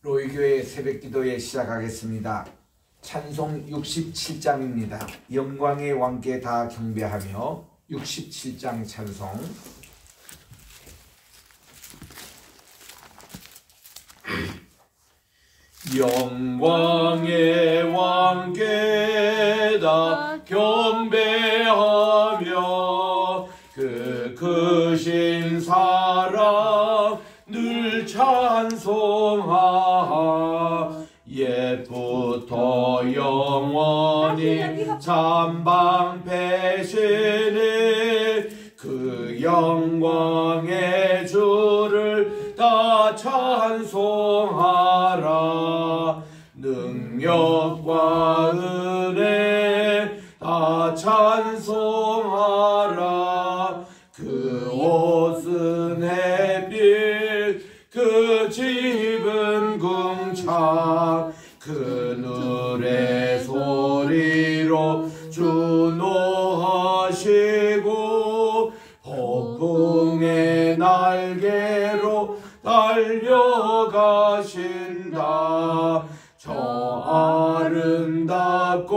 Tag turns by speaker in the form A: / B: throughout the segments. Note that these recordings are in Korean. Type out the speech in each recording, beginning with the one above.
A: 로이교회 새벽기도에 시작하겠습니다. 찬송 67장입니다. 영광의 왕께 다 경배하며 67장 찬송. 영광의 왕께 다 경배하며 그 크신 사랑 늘 찬송하하. 옛부터 영원히 잠방패시는 그 영광의 주를 다 찬송하라. 능력과 은혜 다 찬송하라. 그 옷은 햇빛 그 집은 궁창 그늘의 소리로 주노하시고 폭풍의 날개로 달려가신다. 저 아름답고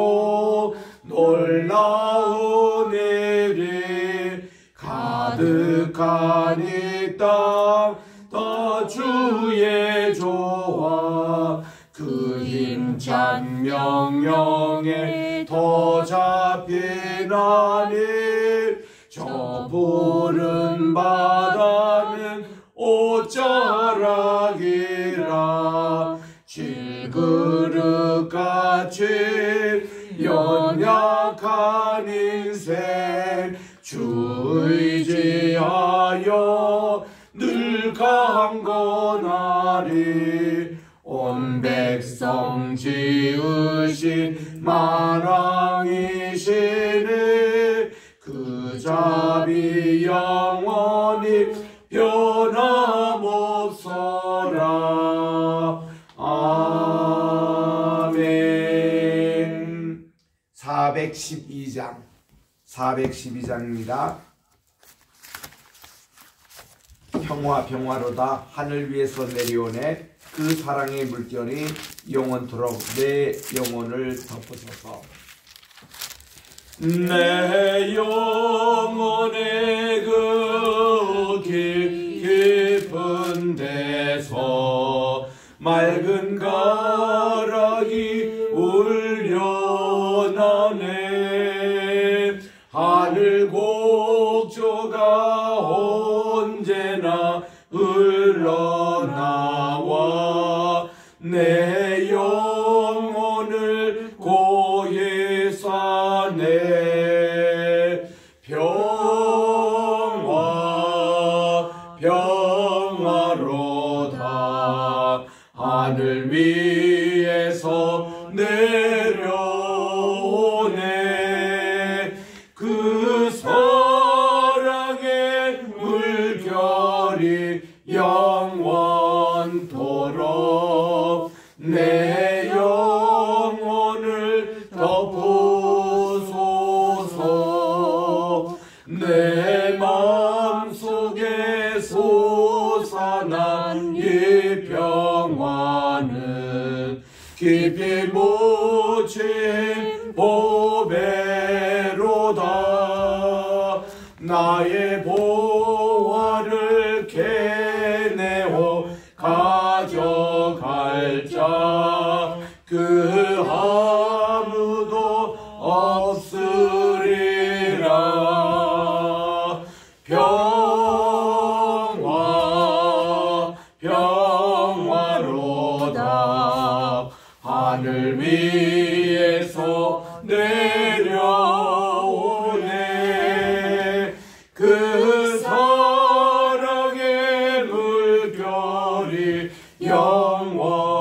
A: 놀라운 일이 가득한 이 땅 다 주의 조화. 그 힘찬 명령에 더 잡히나니 저 푸른 바다는 옷자락이라. 질그릇같이 연약한 인생 주 의지하여 늘 강건하리. 온 백성 지으신 만왕이시니 그 자비 영원히 변함없어라. 아멘. 412장입니다. 평화로다 하늘 위에서 내려오네. 그 사랑의 물결이 영원토록 내 영혼을 덮어서서. 내 영혼의 그 깊은 데서 맑은 가락이 울려나네. 하늘 곡조가 언제나 흘러나와 내 영혼을 고이 사네. 평화로다 하늘 위에서 내려오네. 그 사랑의 물결이 영원토록 내 영혼을 덮으소서. 내 마음속에 솟아난 이 평화는 깊이 묻힌 보배로다. 나의 보화를 캐내어 가져갈 자 그 아무도 없으리라. 평화로다 하늘 위에서 내려오네. 그 사랑의 물결이 영원토록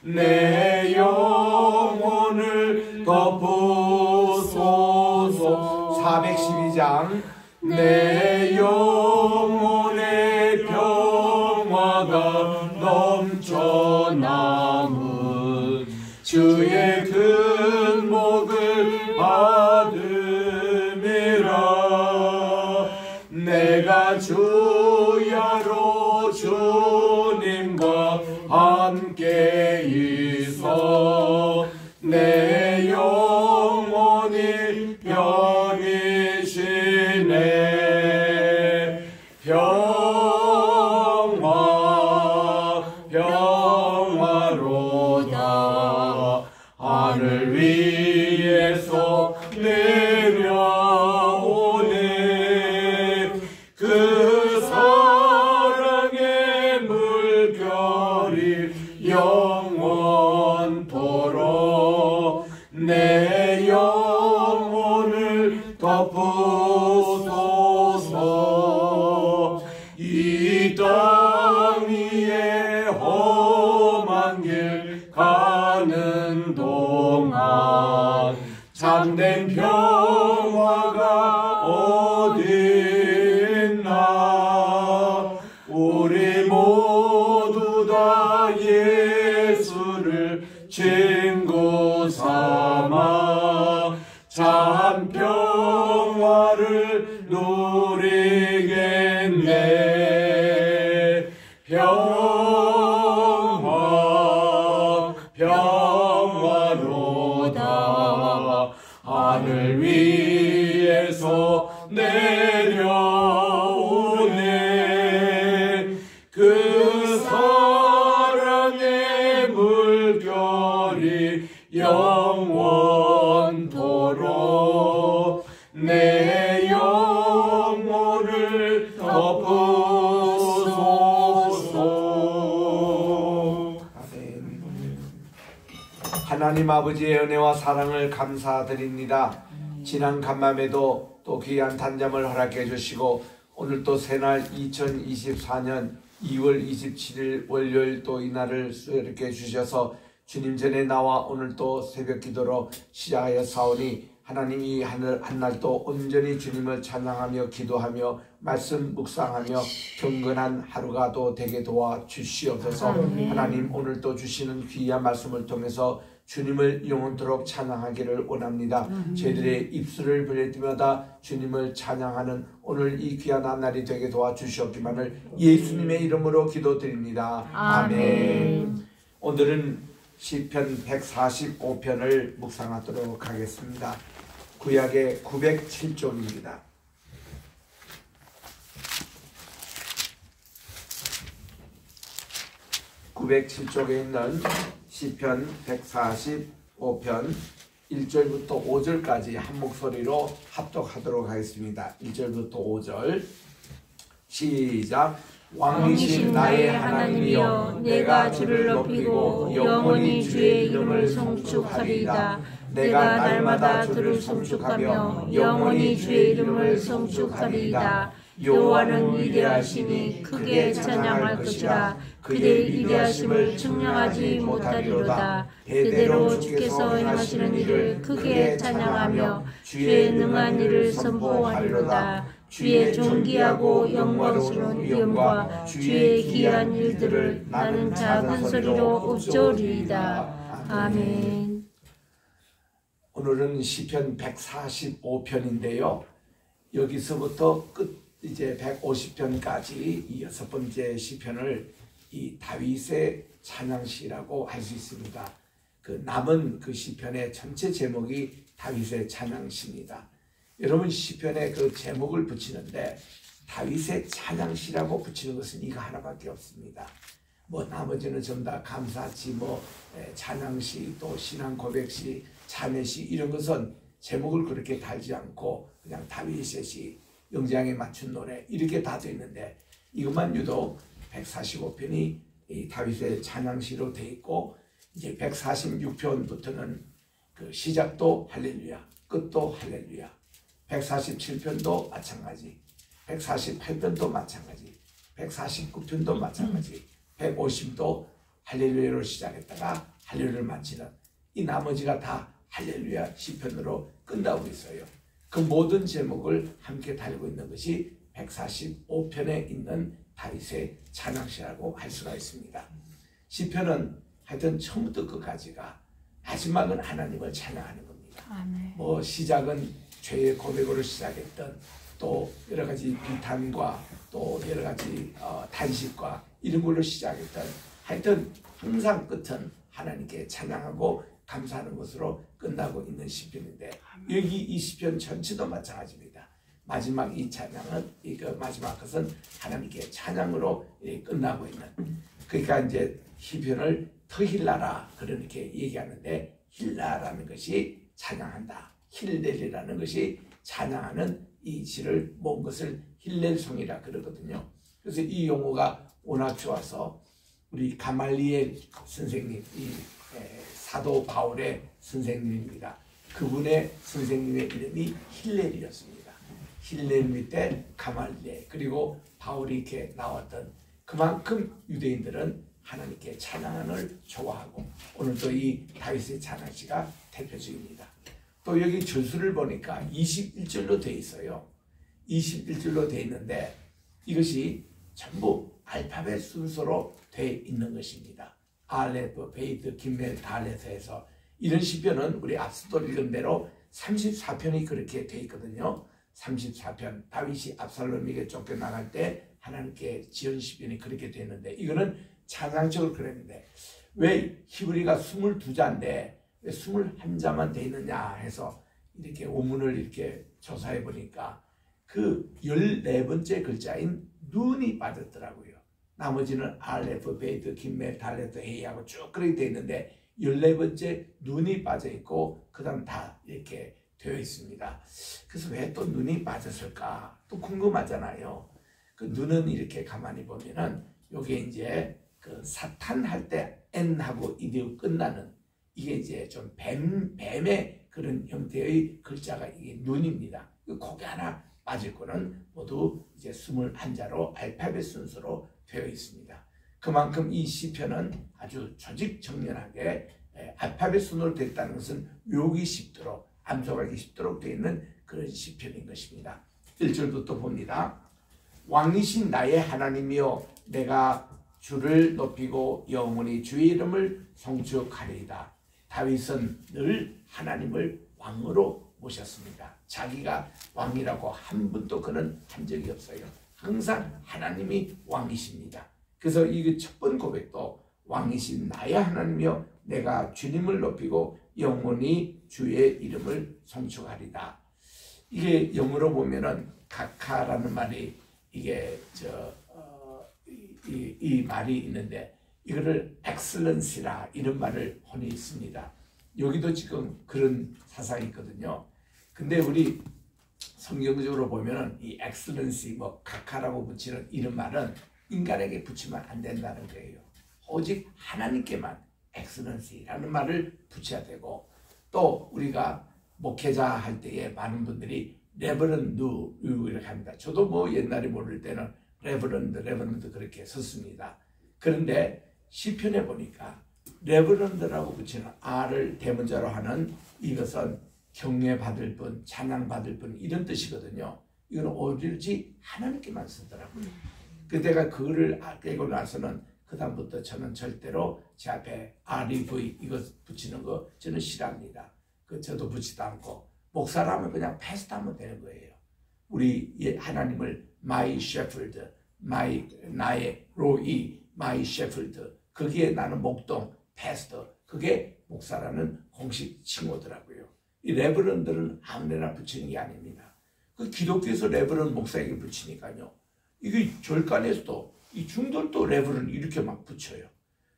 A: 내 영혼을 덮으소서. 412장. 내 영혼의 평화가 넘쳐남은 주의 큰 복을 받음이라. 내가 주야로 주님
B: 내게 있어 내 영혼이 편이시네. 평화로다. 하늘 위에서 내려오네. 그 사랑의 물결이 영원토록 내 영혼을 덮으소서. 이 땅 위에 험한 길 가는 동안 참된 평화가 어디 있나. 우리 모두 다 예수를 친구 삼아 참 평화를 누리겠네. 평화로다. 하늘 위에서 내려오네. 그 사랑의 물결이 영원토록 내 영혼을 덮으소서.
A: 아멘. 하나님 아버지의 은혜와 사랑을 감사드립니다. 지난 간밤에도 또 귀한 단잠을 허락해 주시고 오늘 또 새날 2024년 2월 27일 월요일 또 이날을 수요일께 주셔서 주님 전에 나와 오늘 또 새벽 기도로 시작하여 사오니 하나님 이 한날 또 온전히 주님을 찬양하며 기도하며 말씀 묵상하며 경건한 하루가 또 되게 도와 주시옵소서. 하나님 오늘 또 주시는 귀한 말씀을 통해서 주님을 영원토록 찬양하기를 원합니다. 저희들의 입술을 벌릴 때마다 주님을 찬양하는 오늘 이 귀한 한날이 되게 도와주시옵기만을 예수님의 이름으로 기도드립니다. 아멘. 오늘은 시편 145편을 묵상하도록 하겠습니다. 구약의 907쪽입니다. (907쪽에) 있는 시편 145편 1절부터 5절까지 한 목소리로 합독하도록 하겠습니다. 1절부터 5절 시작. 왕이신 나의 하나님이여, 내가 주를 높이고 영원히 주의 이름을 송축하리이다. 내가 날마다 주를 송축하며 영원히 주의 이름을 송축하리이다. 여호와는 위대하시니 크게 찬양할 것이라. 그의 위대하심을 측량하지 못하리로다. 대대로 주께서 행하시는 일을 크게 찬양하며 주의 능한 일을 선포하리로다. 주의 존귀하고 영광스러운 위엄과 주의 귀한 일들을 나는 작은 소리로 읊조리이다. 아멘. 오늘은 시편 145편인데요. 여기서부터 끝 이제 150편까지 이 6번째 시편을 이 다윗의 찬양시라고 할 수 있습니다. 그 남은 그 시편의 전체 제목이 다윗의 찬양시입니다. 여러분 시편에 그 제목을 붙이는데 다윗의 찬양시라고 붙이는 것은 이거 하나밖에 없습니다. 뭐 나머지는 전부 다 감사시, 뭐 찬양시, 또 신앙 고백시, 찬양시 이런 것은 제목을 그렇게 달지 않고 그냥 다윗의 시, 영장에 맞춘 노래 이렇게 다 되어 있는데 이것만 유독 145편이 이 다윗의 찬양시로 되어 있고 이제 146편부터는 그 시작도 할렐루야, 끝도 할렐루야. 147편도 마찬가지, 148편도 마찬가지, 149편도 마찬가지, 150도 할렐루야로 시작했다가 할렐루야를 마치는 이 나머지가 다 할렐루야 시편으로 끝나고 있어요. 그 모든 제목을 함께 달고 있는 것이 145편에 있는 다윗의 찬양시라고 할 수가 있습니다. 시편은 하여튼 처음부터 끝까지가 마지막은 하나님을 찬양하는 겁니다. 아멘. 뭐 시작은 죄의 고백으로 시작했던 또 여러 가지 비탄과 또 여러 가지 단식과 이런 걸로 시작했던 하여튼 항상 끝은 하나님께 찬양하고 감사하는 것으로 끝나고 있는 시편인데 여기 이 시편 전체도 마찬가지입니다. 마지막 이 찬양은 마지막 것은 하나님께 찬양으로 끝나고 있는 그러니까 이제 시편을 터힐라라 그렇게 얘기하는데 힐라라는 것이 찬양한다. 힐렐이라는 것이 찬양하는 이 시를 모은 것을 힐렐송이라 그러거든요. 그래서 이 용어가 워낙 좋아서 우리 가말리엘 선생님, 이 사도 바울의 선생님입니다. 그분의 선생님의 이름이 힐렐이었습니다. 힐렐 밑에 가말리엘 그리고 바울이 이렇게 나왔던 그만큼 유대인들은 하나님께 찬양을 좋아하고 오늘도 이 다윗의 찬양시가 대표적입니다. 또 여기 절수를 보니까 21절로 되어 있어요. 21절로 되어 있는데 이것이 전부 알파벳 순서로 되어 있는 것입니다. 알레프, 베이트, 김멜, 달레서 해서 이런 시편은 우리 앞서도 읽은 대로 34편이 그렇게 되어 있거든요. 34편 다윗이 압살롬에게 쫓겨나갈 때 하나님께 지은 시편이 그렇게 되는데 이거는 찬양적으로 그랬는데 왜 히브리가 22자인데 왜 21자만 되어 있느냐 해서 이렇게 원문을 이렇게 조사해 보니까 그 14번째 글자인 눈이 빠졌더라고요. 나머지는 알레프, 베이트, 김멜, 달레트, 헤이하고 쭉 그렇게 되어 있는데 14번째 눈이 빠져 있고 그 다음 다 이렇게 되어 있습니다. 그래서 왜 또 눈이 빠졌을까? 또 궁금하잖아요. 그 눈은 이렇게 가만히 보면은 요게 이제 그 사탄 할 때 N하고 이디오 끝나는 이게 이제 좀 뱀의 그런 형태의 글자가 이게 눈입니다. 고개 하나 빠질 거는 모두 이제 21자로 알파벳 순서로 되어 있습니다. 그만큼 이 시편은 아주 조직정연하게 알파벳 순으로 됐다는 것은 외우기 쉽도록 암송하기 쉽도록 되어 있는 그런 시편인 것입니다. 1절도 또 봅니다. 왕이신 나의 하나님이여 내가 주를 높이고 영원히 주의 이름을 송축하리이다. 다윗은 늘 하나님을 왕으로 모셨습니다. 자기가 왕이라고 한 번도 그는 한 적이 없어요. 항상 하나님이 왕이십니다. 그래서 이 첫 번 고백도 왕이신 나의 하나님이여 내가 주님을 높이고 영원히 주의 이름을 송축하리다. 이게 영어로 보면은 가카라는 말이 이게 이 말이 있는데 이거를 excellency라 이런 말을 혼이 있습니다. 여기도 지금 그런 사상이 있거든요. 근데 우리 성경적으로 보면은 이 excellency 뭐 각하라고 붙이는 이런 말은 인간에게 붙이면 안 된다는 거예요. 오직 하나님께만 excellency라는 말을 붙여야 되고 또 우리가 목회자 할 때에 많은 분들이 레버런드 이렇게 합니다. 저도 뭐 옛날에 모를 때는 레버런드 그렇게 썼습니다. 그런데 시편에 보니까 레버런드라고 붙이는 R을 대문자로 하는 이것은 경외받을 분, 찬양받을 분 이런 뜻이거든요. 이건 오로지 하나님께만 쓰더라고요. 그때가 그거를 깨고 나서는 그 다음부터 저는 절대로 제 앞에 REV 이거 붙이는 거 저는 싫어합니다. 저도 붙이지도 않고 목사라면 그냥 패스트하면 되는 거예요. 우리 하나님을 my shepherd, 나의 로이, my shepherd 거기에 나는 목동, 패스터 그게 목사라는 공식 칭호더라고요. 이 레버런드는 아무데나 붙이는 게 아닙니다. 그 기독교에서 레버런드 목사에게 붙이니까요. 이게 절간에서도 이 중들도 레버런드 이렇게 막 붙여요.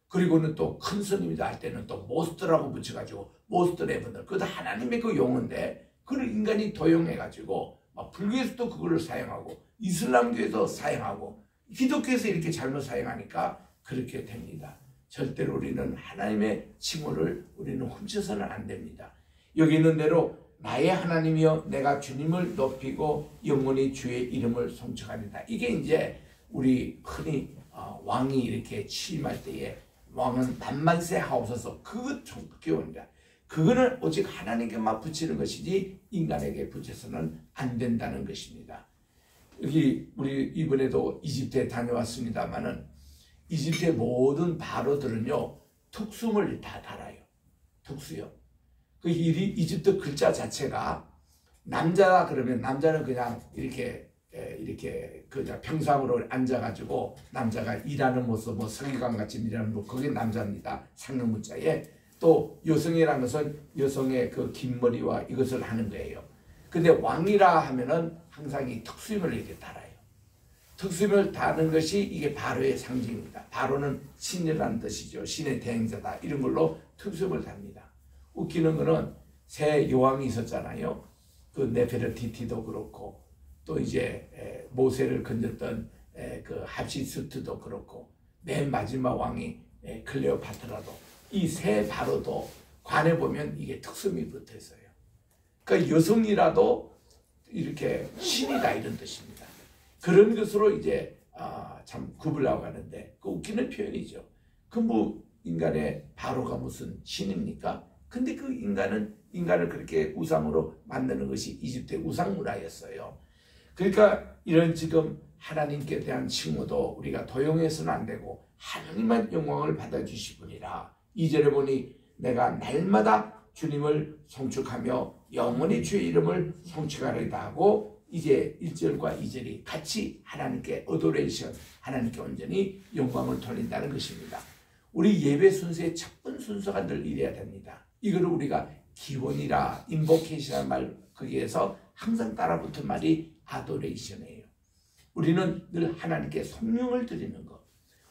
A: 그리고는 또 큰 스님이다 할 때는 또 모스트라고 붙여가지고 모스트 레버런드 그것도 하나님의 그 용어인데 그걸 인간이 도용해가지고 막 불교에서도 그걸 사용하고 이슬람교에도 사용하고 기독교에서 이렇게 잘못 사용하니까 그렇게 됩니다. 절대로 우리는 하나님의 칭호를 우리는 훔쳐서는 안 됩니다. 여기 있는 대로 나의 하나님이여 내가 주님을 높이고 영원히 주의 이름을 송축하리다. 이게 이제 우리 흔히 왕이 이렇게 취임할 때에 왕은 만만세 하옵소서 그것 교훈이다. 그거는 오직 하나님께만 붙이는 것이지 인간에게 붙여서는 안 된다는 것입니다. 여기 우리 이번에도 이집트에 다녀왔습니다만은 이집트의 모든 바로들은요 특수음을 다 달아요. 특수요. 이집트 글자 자체가 남자다 그러면 남자는 그냥 이렇게 이렇게 그저 평상으로 앉아가지고 남자가 일하는 모습, 뭐 서기관 같이 일하는 뭐 그게 남자입니다. 상명문자에. 또 여성이라는 것은 여성의 그 긴 머리와 이것을 하는 거예요. 근데 왕이라 하면은 항상 이 특수임을 이렇게 달아요. 특수임을 다는 것이 이게 바로의 상징입니다. 바로는 신이라는 뜻이죠. 신의 대행자다. 이런 걸로 특수임을 답니다. 웃기는 거는 새 여왕이 있었잖아요. 그 네페르티티도 그렇고 또 이제 모세를 건졌던 그 합시스트도 그렇고 맨 마지막 왕이 클레오파트라도 이 새 바로도 관에 보면 이게 특수임이 붙어 있어요. 그러니까 여성이라도 이렇게 신이다 이런 뜻입니다. 그런 것으로 이제 참 구분하고 가는데 그 웃기는 표현이죠. 그 뭐 인간의 바로가 무슨 신입니까? 근데 그 인간을 그렇게 우상으로 만드는 것이 이집트의 우상 문화였어요. 그러니까 이런 지금 하나님께 대한 칭호도 우리가 도용해서는 안 되고 하나님만 영광을 받아주실 분이라. 2절에 보니 내가 날마다 주님을 송축하며 영원히 주의 이름을 송축하리다 하고 이제 1절과 2절이 같이 하나님께 어도레이션, 하나님께 온전히 영광을 돌린다는 것입니다. 우리 예배 순서의 첫 번째 순서가 늘 이래야 됩니다. 이거를 우리가 기원이라 인보케이션이라는 말 거기에서 항상 따라붙은 말이 아도레이션이에요. 우리는 늘 하나님께 성령을 드리는 것.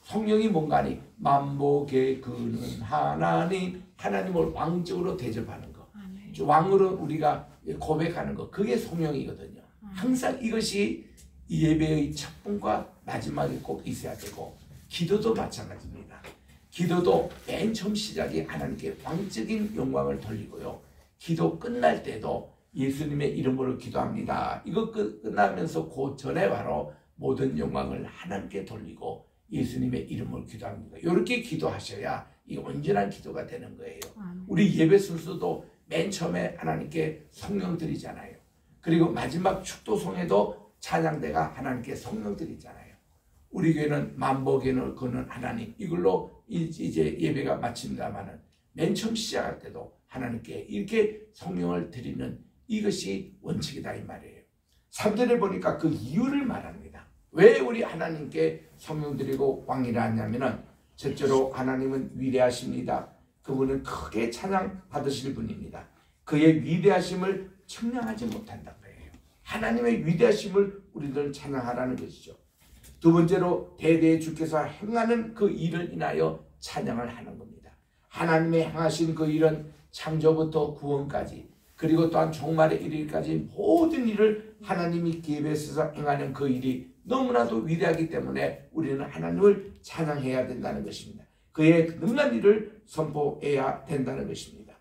A: 성령이 뭔가 하니 만복의 그는 하나님, 하나님을 왕적으로 대접하는 것. 왕으로 우리가 고백하는 것. 그게 성령이거든요. 항상 이것이 예배의 첫 번과 마지막에 꼭 있어야 되고 기도도 마찬가지입니다. 기도도 맨 처음 시작이 하나님께 왕적인 영광을 돌리고요. 기도 끝날 때도 예수님의 이름으로 기도합니다. 이거 끝나면서 그 전에 바로 모든 영광을 하나님께 돌리고 예수님의 이름으로 기도합니다. 이렇게 기도하셔야 이 온전한 기도가 되는 거예요. 우리 예배 순서도 맨 처음에 하나님께 성령 드리잖아요. 그리고 마지막 축도송에도 찬양대가 하나님께 성령 드리잖아요. 우리 교회는 만복에는 그는 하나님 이걸로 이제 예배가 마칩니다만은 맨 처음 시작할 때도 하나님께 이렇게 성령을 드리는 이것이 원칙이다 이 말이에요. 3절에 보니까 그 이유를 말합니다. 왜 우리 하나님께 성령 드리고 왕이라 하냐면은 첫째로 하나님은 위대하십니다. 그분은 크게 찬양 받으실 분입니다. 그의 위대하심을 측량하지 못한다는 거예요. 하나님의 위대하심을 우리들은 찬양하라는 것이죠. 두 번째로 대대의 주께서 행하는 그 일을 인하여 찬양을 하는 겁니다. 하나님의 행하신 그 일은 창조부터 구원까지 그리고 또한 종말에 이르기까지 모든 일을 하나님이 계획해서 행하는 그 일이 너무나도 위대하기 때문에 우리는 하나님을 찬양해야 된다는 것입니다. 그의 능한 일을 선포해야 된다는 것입니다.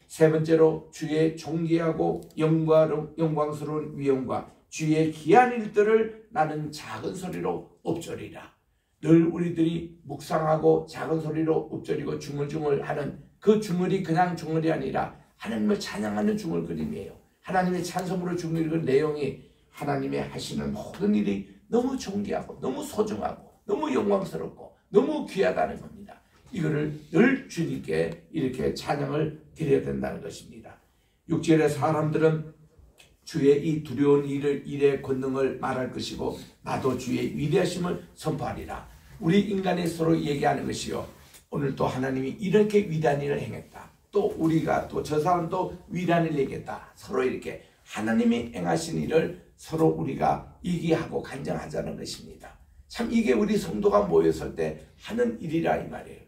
A: 세 번째로 주의 존귀하고 영광스러운 위엄과 주의 귀한 일들을 나는 작은 소리로 읊조리라. 늘 우리들이 묵상하고 작은 소리로 읊조리고 중얼중얼하는 그 중얼이 그냥 중얼이 아니라 하나님을 찬양하는 중얼거림이에요. 하나님의 찬송으로 중얼거리는 내용이 하나님의 하시는 모든 일이 너무 존귀하고 너무 소중하고 너무 영광스럽고 너무 귀하다는 겁니다. 이거를 늘 주님께 이렇게 찬양을 드려야 된다는 것입니다. 6절에 사람들은 주의 이 두려운 일의 권능을 말할 것이고 나도 주의 위대하심을 선포하리라. 우리 인간이 서로 얘기하는 것이요. 오늘 또 하나님이 이렇게 위대한 일을 행했다. 또 우리가 또 저 사람도 위대한 일을 얘기했다. 서로 이렇게 하나님이 행하신 일을 서로 우리가 얘기하고 간증하자는 것입니다. 참 이게 우리 성도가 모였을 때 하는 일이라 이 말이에요.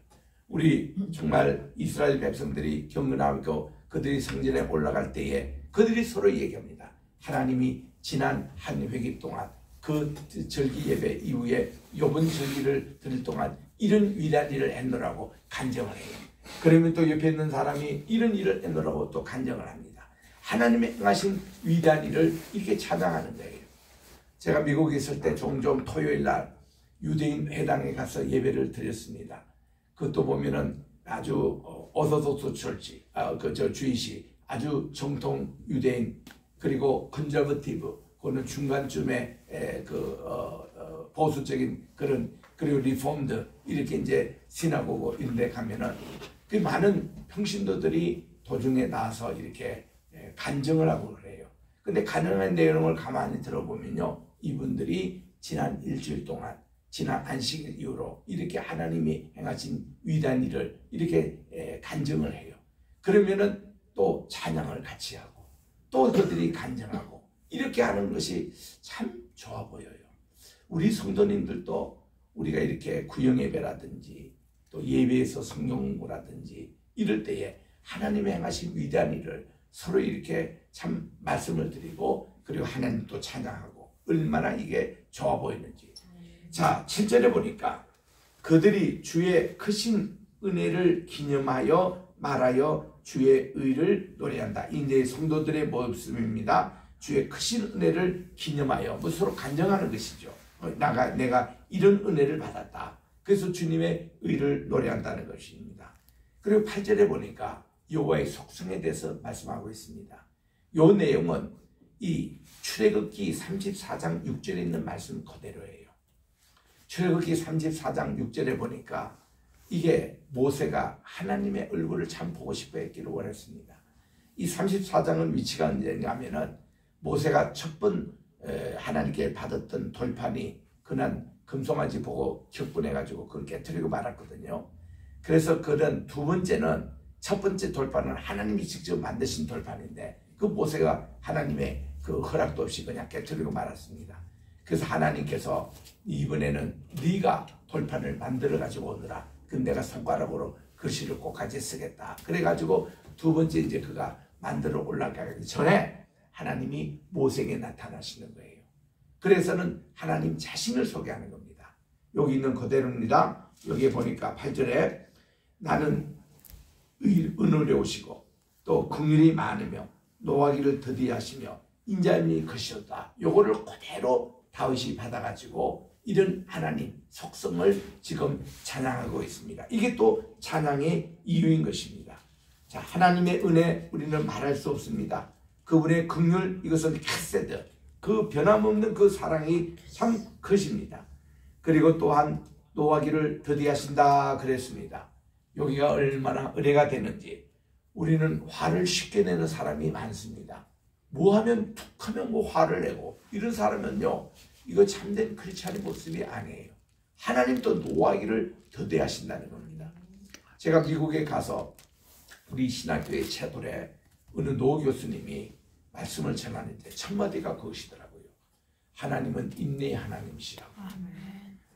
A: 우리 정말 이스라엘 백성들이 경건하고 그들이 성전에 올라갈 때에 그들이 서로 얘기합니다. 하나님이 지난 한 회기 동안 그 절기 예배 이후에 요번 절기를 드릴 동안 이런 위대한 일을 했노라고 간증을 해요. 그러면 또 옆에 있는 사람이 이런 일을 했노라고 또 간증을 합니다. 하나님의 행하신 위대한 일을 이렇게 찬양하는 거예요. 제가 미국에 있을 때 종종 토요일 날 유대인 회당에 가서 예배를 드렸습니다. 그것도 보면은 아주 오소독스 철치, 주이시 아주 정통 유대인 그리고 컨저버티브 그거는 중간쯤에 보수적인 그런 그리고 리폼드 이렇게 이제 시나고고 이런 데 가면은 그 많은 평신도들이 도중에 나와서 이렇게 간증을 하고 그래요. 근데 간증한 내용을 가만히 들어보면요. 이분들이 지난 일주일 동안 지난 안식일 이후로 이렇게 하나님이 행하신 위대한 일을 이렇게 간증을 해요. 그러면은 또 찬양을 같이 하고 또 그들이 간증하고 이렇게 하는 것이 참 좋아 보여요. 우리 성도님들도 우리가 이렇게 구영예배라든지 또 예배에서 성경 공부라든지 이럴 때에 하나님의 행하신 위대한 일을 서로 이렇게 참 말씀을 드리고 그리고 하나님도 찬양하고 얼마나 이게 좋아 보이는지. 자, 7절에 보니까 그들이 주의 크신 은혜를 기념하여 말하여 주의 의를 노래한다. 이제 성도들의 모습입니다. 주의 크신 은혜를 기념하여 서로 간증하는 것이죠. 내가 이런 은혜를 받았다. 그래서 주님의 의를 노래한다는 것입니다. 그리고 8절에 보니까 여호와의 속성에 대해서 말씀하고 있습니다. 이 내용은 이 출애굽기 34장 6절에 있는 말씀 그대로예요. 출애굽기 34장 6절에 보니까 이게 모세가 하나님의 얼굴을 참 보고 싶어 했기를 원했습니다. 이 34장은 위치가 언제냐면은 모세가 첫 번 하나님께 받았던 돌판이 그날 금송아지 보고 격분해가지고 그걸 깨트리고 말았거든요. 그래서 그런 두 번째는 첫 번째 돌판은 하나님이 직접 만드신 돌판인데 그 모세가 하나님의 그 허락도 없이 그냥 깨트리고 말았습니다. 그래서 하나님께서 이번에는 네가 돌판을 만들어 가지고 오느라 그럼 내가 손가락으로 글씨를 꼭까지 쓰겠다. 그래가지고 두 번째 이제 그가 만들어 올라가기 전에 하나님이 모세에게 나타나시는 거예요. 그래서는 하나님 자신을 소개하는 겁니다. 여기 있는 그대로입니다. 여기에 보니까 8절에 나는 은혜로우시고 또 긍휼이 많으며 노하기를 더디하시며 인자함이 크시었다. 요거를 그대로 다윗이 받아가지고 이런 하나님 속성을 지금 찬양하고 있습니다. 이게 또 찬양의 이유인 것입니다. 자, 하나님의 은혜 우리는 말할 수 없습니다. 그분의 긍휼 이것은 카세드 그 변함없는 그 사랑이 참 크십니다. 그리고 또한 노하기를 더디하신다 그랬습니다. 여기가 얼마나 은혜가 되는지. 우리는 화를 쉽게 내는 사람이 많습니다. 뭐 하면 툭 하면 뭐 화를 내고 이런 사람은요 이거 참된 크리스찬의 모습이 아니에요. 하나님도 노하기를 더디하신다는 겁니다. 제가 미국에 가서 우리 신학교의 채돌에 어느 노 교수님이 말씀을 전하는데 첫 마디가 그것이더라고요. 하나님은 인내의 하나님이시라고.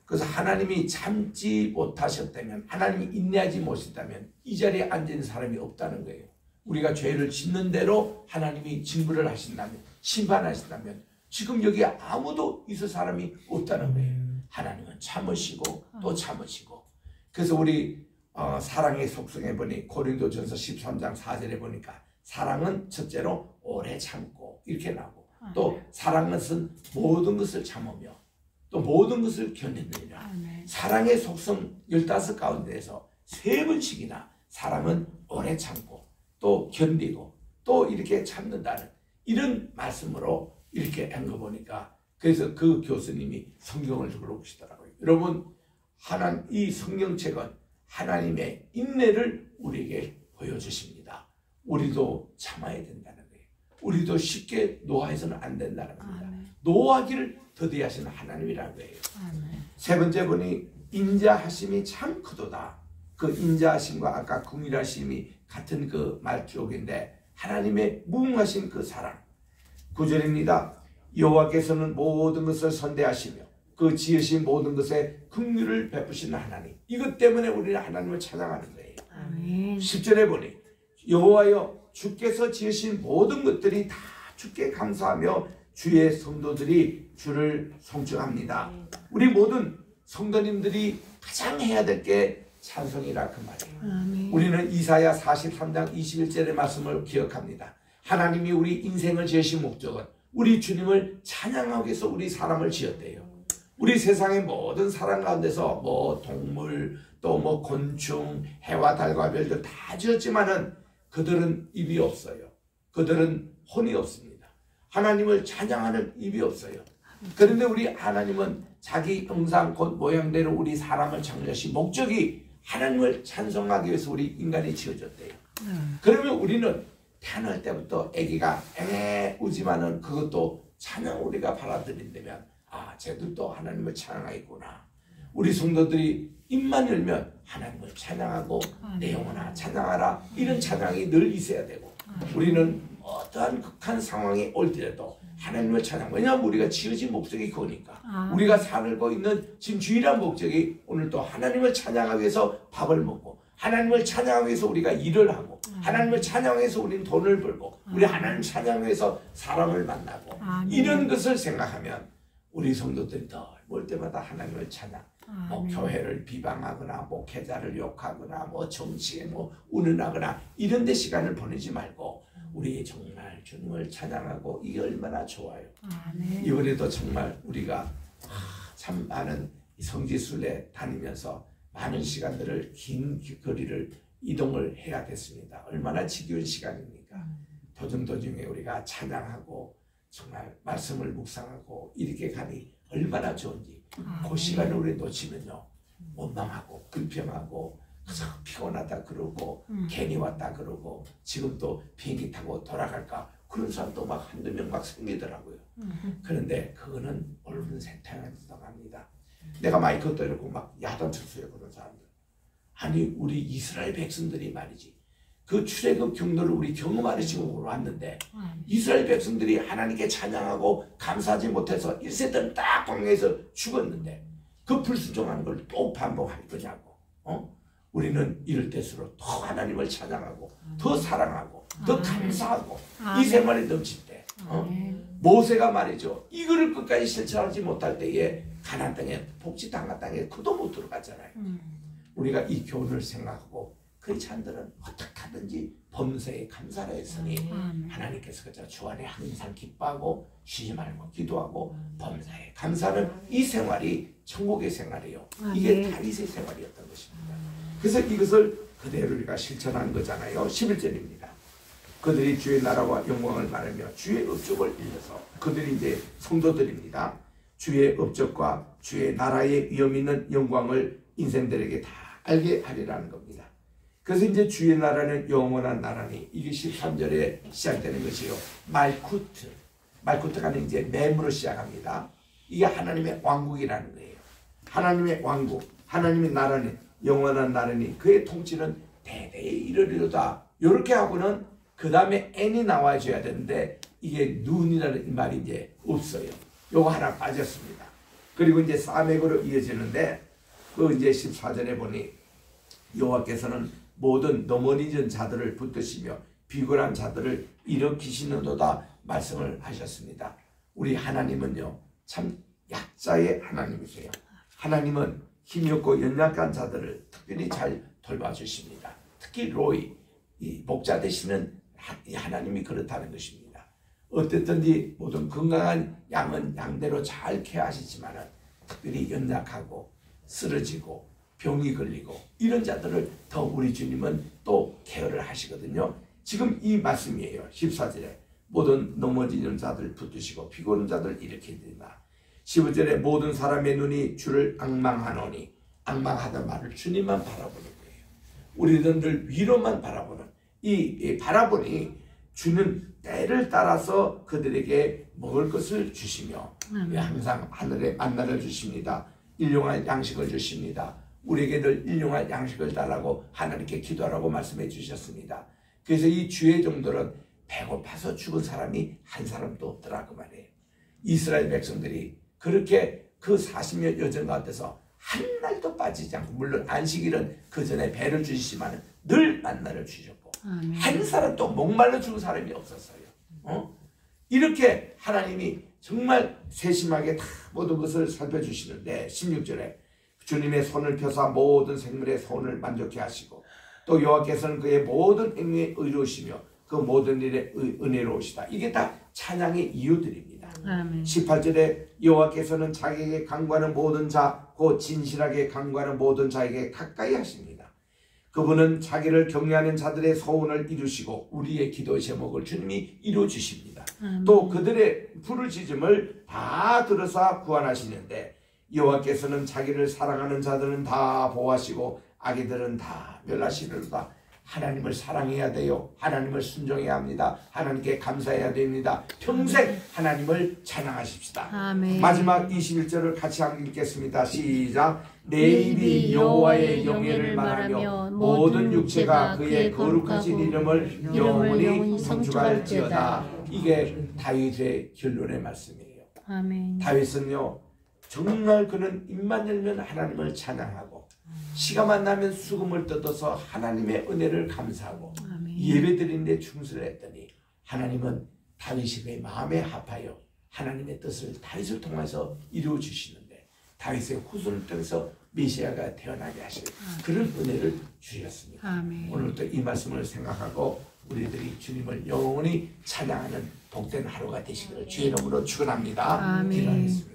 A: 그래서 하나님이 참지 못하셨다면 하나님이 인내하지 못했다면 이 자리에 앉은 사람이 없다는 거예요. 우리가 죄를 짓는 대로 하나님이 징벌을 하신다면 심판하신다면 지금 여기 아무도 있을 사람이 없다는 거예요. 하나님은 참으시고 또 참으시고. 그래서 우리 사랑의 속성에 보니 고린도전서 13장 4절에 보니까 사랑은 첫째로 오래 참고 이렇게 나오고 또 사랑은 모든 것을 참으며 또 모든 것을 견디느니라. 사랑의 속성 15 가운데에서 3번씩이나 사랑은 오래 참고 또 견디고 또 이렇게 참는다는 이런 말씀으로 이렇게 한 거 보니까 그래서 그 교수님이 성경을 읽어보시더라고요. 여러분 이 성경책은 하나님의 인내를 우리에게 보여주십니다. 우리도 참아야 된다는 거예요. 우리도 쉽게 노하해서는 안 된다는 겁니다. 노하기를 더디하시는 하나님이라는 거예요. 세 번째 보니 인자하심이 참 크도다. 그 인자하심과 아까 긍휼하심이 같은 그 말쪽인데 하나님의 무궁하신 그 사랑. 9절입니다. 여호와께서는 모든 것을 선대하시며 그 지으신 모든 것에 긍휼을 베푸시는 하나님. 이것 때문에 우리는 하나님을 찬양하는 거예요. 10절에 보니 여호와여 주께서 지으신 모든 것들이 다 주께 감사하며 주의 성도들이 주를 송축합니다. 우리 모든 성도님들이 가장 해야 될 게 찬송이라 그 말이에요. 우리는 이사야 43장 21절의 말씀을 기억합니다. 하나님이 우리 인생을 지으신 목적은 우리 주님을 찬양하기 위해서 우리 사람을 지었대요. 우리 세상의 모든 사람 가운데서 뭐 동물 또 뭐 곤충 해와 달과 별들 다 지었지만은 그들은 입이 없어요. 그들은 혼이 없습니다. 하나님을 찬양하는 입이 없어요. 그런데 우리 하나님은 자기 형상 곧 모양대로 우리 사람을 창조하신 목적이 하나님을 찬송하기 위해서 우리 인간이 지어졌대요. 그러면 우리는 태어날 때부터 아기가 우지만은 그것도 찬양 우리가 받아들인다면 아, 쟤들도 하나님을 찬양하겠구나. 우리 성도들이 입만 열면 하나님을 찬양하고 내 영혼아 찬양하라, 이런 찬양이 늘 있어야 되고, 우리는 어떠한 극한 상황이 올 때라도 하나님을 찬양. 왜냐하면 우리가 지어진 목적이 그거니까. 우리가 살고 있는 지금 주일한 목적이 오늘도 하나님을 찬양하기 위해서 밥을 먹고, 하나님을 찬양하기 위해서 우리가 일을 하고, 하나님을 찬양하기 위해서 우리는 돈을 벌고, 우리 하나님 찬양하기 위해서 사람을 만나고, 이런 것을 생각하면 우리 성도들이 늘 볼 때마다 하나님을 찬양, 뭐 교회를 비방하거나 목회자를 욕하거나 뭐 정치에 뭐 운운하거나 이런 데 시간을 보내지 말고 우리 정말 주님을 찬양하고, 이게 얼마나 좋아요. 이번에도 정말 우리가 참 많은 성지순례 다니면서 많은 시간들을 긴 거리를 이동을 해야 됐습니다. 얼마나 지겨운 시간입니까? 도중도중에 우리가 찬양하고 정말 말씀을 묵상하고 이렇게 가니 얼마나 좋은지. 그 시간을 우리 놓치면요 원망하고 불평하고 피곤하다 그러고 괜히 왔다 그러고 지금 또 비행기 타고 돌아갈까 그런 사람도 막 한두 명 막 생기더라고요. 그런데 그거는 얼른 세탁해서 갑니다. 내가 마이크 들고 막 야단쳤어요. 그런 사람들. 아니 우리 이스라엘 백성들이 말이지 그 출애굽 경로를 우리 경험하시고 왔는데 이스라엘 백성들이 하나님께 찬양하고 감사하지 못해서 1세대는 딱 광야에서 죽었는데 그 불순종하는 걸 또 반복할 거냐고. 우리는 이럴 때수록 더 하나님을 찬양하고 더 사랑하고 더 감사하고 이 생활이 넘칠 때 모세가 말이죠. 이거를 끝까지 실천하지 못할 때에 가나안 땅에 복지당한 땅에 그도 못 들어갔잖아요. 우리가 이 교훈을 생각하고 크리스찬들은 어떻게 하든지 범사에 감사를 했으니 하나님께서 그저 주 안에 항상 기뻐하고 쉬지 말고 기도하고 범사에 감사는 이 생활이 천국의 생활이요. 이게 다윗의 생활이었던 것입니다. 그래서 이것을 그대로 우리가 실천한 거잖아요. 11절입니다. 그들이 주의 나라와 영광을 말하며 주의 업적을 일러서, 그들이 이제 성도들입니다. 주의 업적과 주의 나라의 위엄 있는 영광을 인생들에게 다 알게 하리라는 겁니다. 그래서 이제 주의 나라는 영원한 나라니, 이게 13절에 시작되는 것이요. 말쿠트가 이제 맴으로 시작합니다. 이게 하나님의 왕국이라는 거예요. 하나님의 왕국, 하나님의 나라는 영원한 나라니 그의 통치는 대대에 이르리로다. 이렇게 하고는 그 다음에 n이 나와줘야 되는데 이게 눈이라는 말이 이제 없어요. 요거 하나 빠졌습니다. 그리고 이제 사맥으로 이어지는데 그 이제 14절에 보니 여호와께서는 모든 넘어지는 자들을 붙드시며 비굴한 자들을 일으키시는도다 말씀을 하셨습니다. 우리 하나님은요 참 약자의 하나님이세요. 하나님은 힘이 없고 연약한 자들을 특별히 잘 돌봐주십니다. 특히 로이, 이 목자 되시는 하나님이 그렇다는 것입니다. 어쨌든지 모든 건강한 양은 양대로 잘 케어하시지만 특별히 연약하고 쓰러지고 병이 걸리고 이런 자들을 더 우리 주님은 또 케어를 하시거든요. 지금 이 말씀이에요. 14절에 모든 넘어지는 자들 붙드시고 피곤한 자들 일으키리라. 15절에 모든 사람의 눈이 주를 앙망하노니, 앙망하던 말을 주님만 바라보는 거예요. 우리는 늘 위로만 바라보는, 이 바라보니 주는 때를 따라서 그들에게 먹을 것을 주시며 항상 하늘에 만나를 주십니다. 일용할 양식을 주십니다. 우리에게 늘 일용할 양식을 달라고 하나님께 기도하라고 말씀해 주셨습니다. 그래서 이 주의 종들은 배고파서 죽은 사람이 한 사람도 없더라 그 말이에요. 이스라엘 백성들이 그렇게 그 40년 여정 가운데서 한 날도 빠지지 않고, 물론 안식일은 그 전에 배를 주시지만 늘 만나를 주셨고 한 사람도 목말라 죽은 사람이 없었어요. 이렇게 하나님이 정말 세심하게 다 모든 것을 살펴주시는데 16절에 주님의 손을 펴사 모든 생물의 손을 만족케 하시고 또 여호와께서는 그의 모든 행위에 의로우시며 그 모든 일에 은혜로우시다. 이게 다 찬양의 이유들입니다. 18절에 여호와께서는 자기에게 간구하는 모든 자 곧 진실하게 간구하는 모든 자에게 가까이 하십니다. 그분은 자기를 경외하는 자들의 소원을 이루시고 우리의 기도 제목을 주님이 이루어주십니다. 또 그들의 부르짖음을 다 들어서 구원하시는데 여호와께서는 자기를 사랑하는 자들은 다 보호하시고 악인들은 다 멸하시리로다. 하나님을 사랑해야 돼요. 하나님을 순종해야 합니다. 하나님께 감사해야 됩니다. 평생 하나님을 찬양하십시다.
C: 아멘.
A: 마지막 21절을 같이 한번 읽겠습니다. 시작. 내 입이 여호와의 영예를 말하며 모든 육체가 그의 거룩하신 이름을 영원히 송축할지어다. 이게 다윗의 결론의 말씀이에요.
C: 아멘.
A: 다윗은요, 정말 그는 입만 열면 하나님을 찬양하고 시간만 나면 수금을 뜯어서 하나님의 은혜를 감사하고
C: 아멘.
A: 예배드리는데 충실을 했더니 하나님은 다윗이 그의 마음에 합하여 하나님의 뜻을 다윗을 통해서 이루어 주시는데 다윗의 후손을 통해서 메시아가 태어나게 하실 그런 은혜를 주셨습니다.
C: 아멘.
A: 오늘도 이 말씀을 생각하고 우리들이 주님을 영원히 찬양하는 복된 하루가 되시기를 주의 이름으로 축원합니다.
C: 아멘.
A: 기도하겠습니다.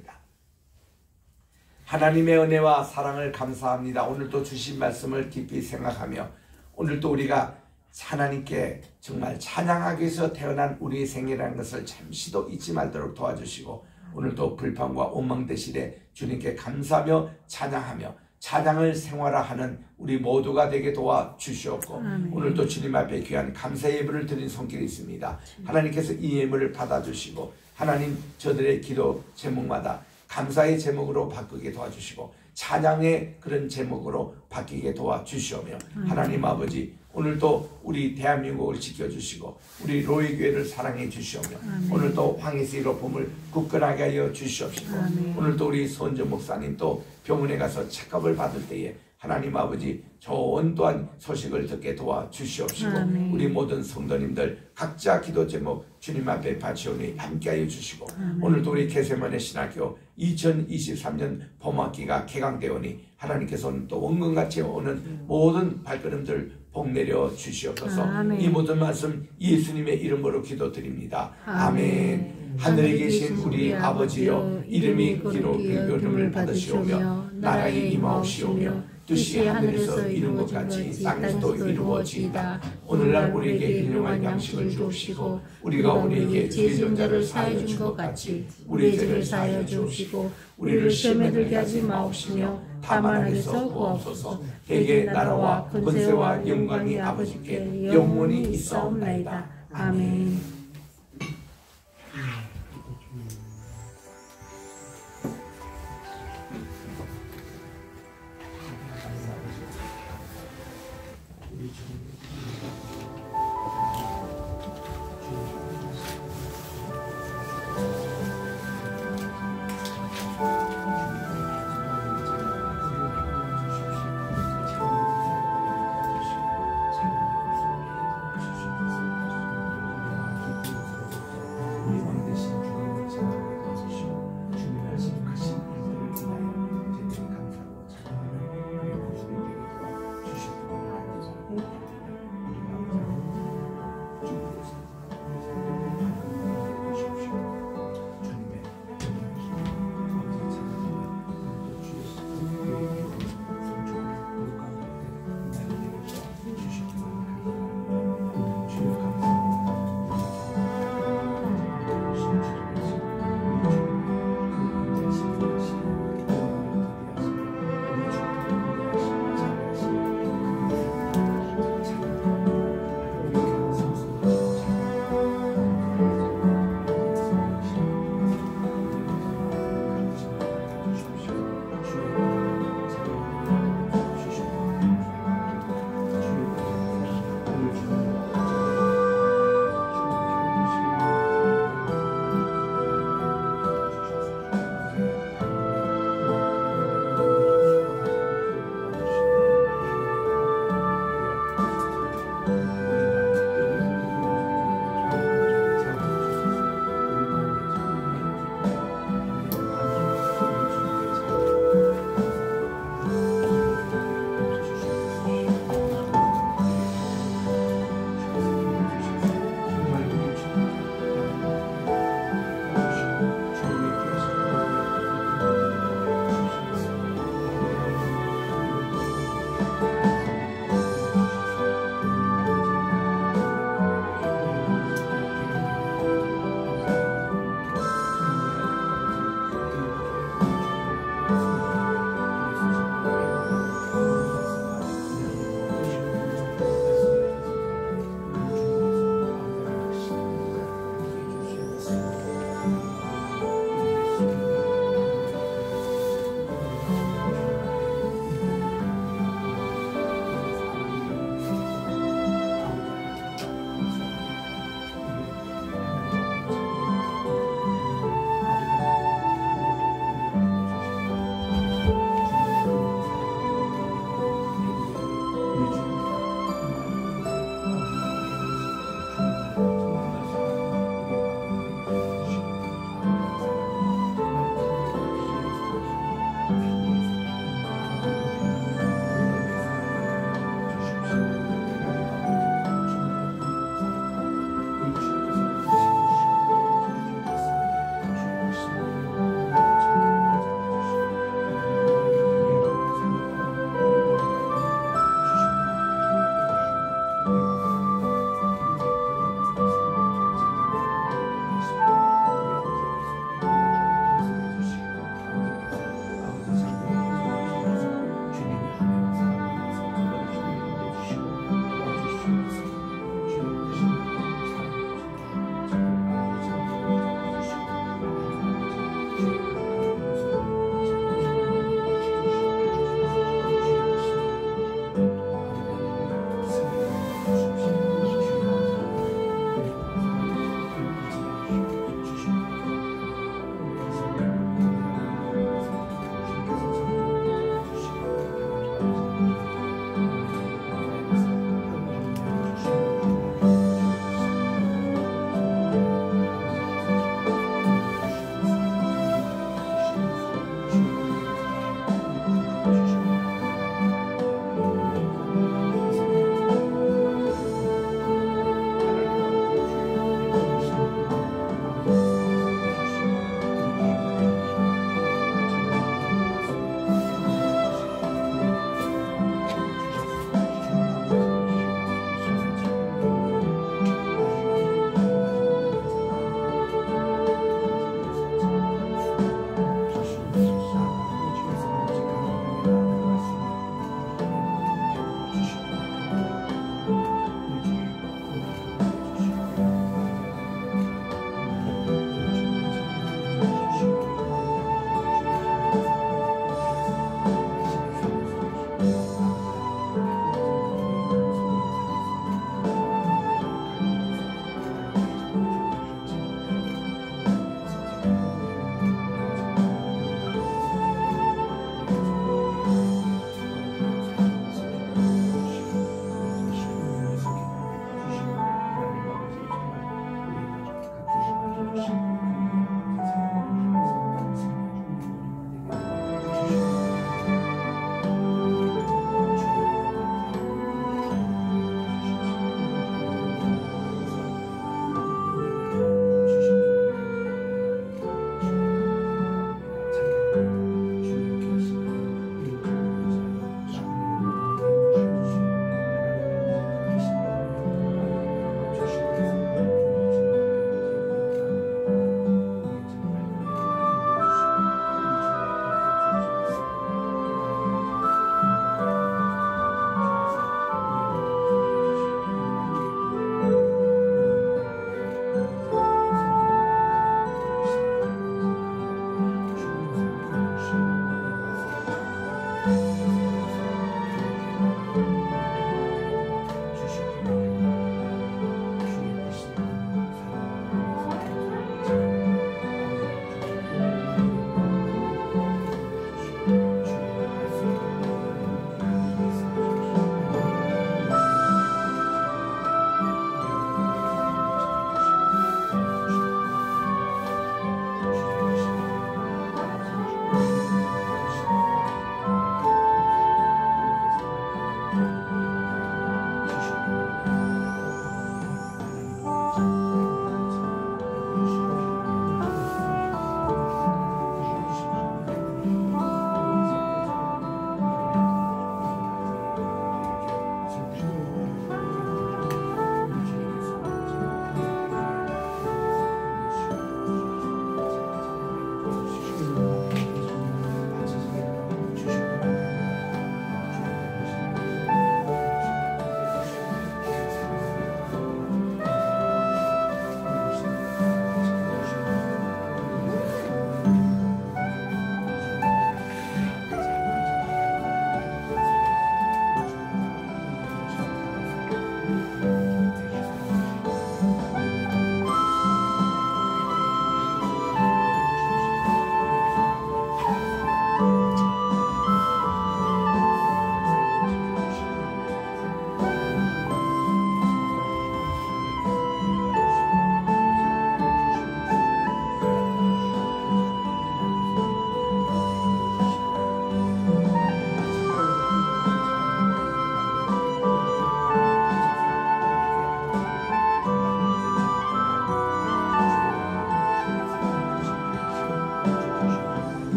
A: 하나님의 은혜와 사랑을 감사합니다. 오늘도 주신 말씀을 깊이 생각하며 오늘도 우리가 하나님께 정말 찬양하기 위해서 태어난 우리의 생애라는 것을 잠시도 잊지 말도록 도와주시고 오늘도 불평과 원망 대신에 주님께 감사하며 찬양하며 찬양을 생활화하는 우리 모두가 되게 도와주시옵고 오늘도 주님 앞에 귀한 감사 예물을 드린 손길이 있습니다. 하나님께서 이 예물을 받아주시고 하나님 저들의 기도 제목마다 감사의 제목으로 바꾸게 도와주시고 찬양의 그런 제목으로 바뀌게 도와주시오며 하나님 아버지 오늘도 우리 대한민국을 지켜주시고 우리 로이교회를 사랑해 주시오며 오늘도 황희수의 로품을 굳건하게 하여 주시옵시고 오늘도 우리 손정 목사님 또 병원에 가서 체크업을 받을 때에 하나님 아버지 좋은 또한 소식을 듣게 도와주시옵시고 우리 모든 성도님들 각자 기도 제목 주님 앞에 바치오니 함께하여 주시고 오늘도 우리 개세만의 신학교 2023년 봄학기가 개강되오니 하나님께서 또 원금같이 오는 모든 발걸음들 복 내려 주시옵소서. 이 모든 말씀 예수님의 이름으로 기도드립니다. 아멘. 하늘에 계신 우리 아버지여 이름이 기록을 받으시오며 나라의 임하옵시오며 뜻이 하늘에서 이룬 것 같이 땅에서도 이루어지이다. 오늘날 우리에게 일용할 양식을 주옵시고 우리가 우리에게 죄진 자를 사하여 준 것 같이 우리의 죄를 사하여 주옵시고 우리를 시험에 들게 하지 마옵시며 다만 악에서 구하옵소서. 대개 나라와 권세와 영광이 아버지께 영원히 있사옵나이다. 아멘.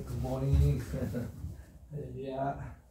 A: Good morning. 할렐루야.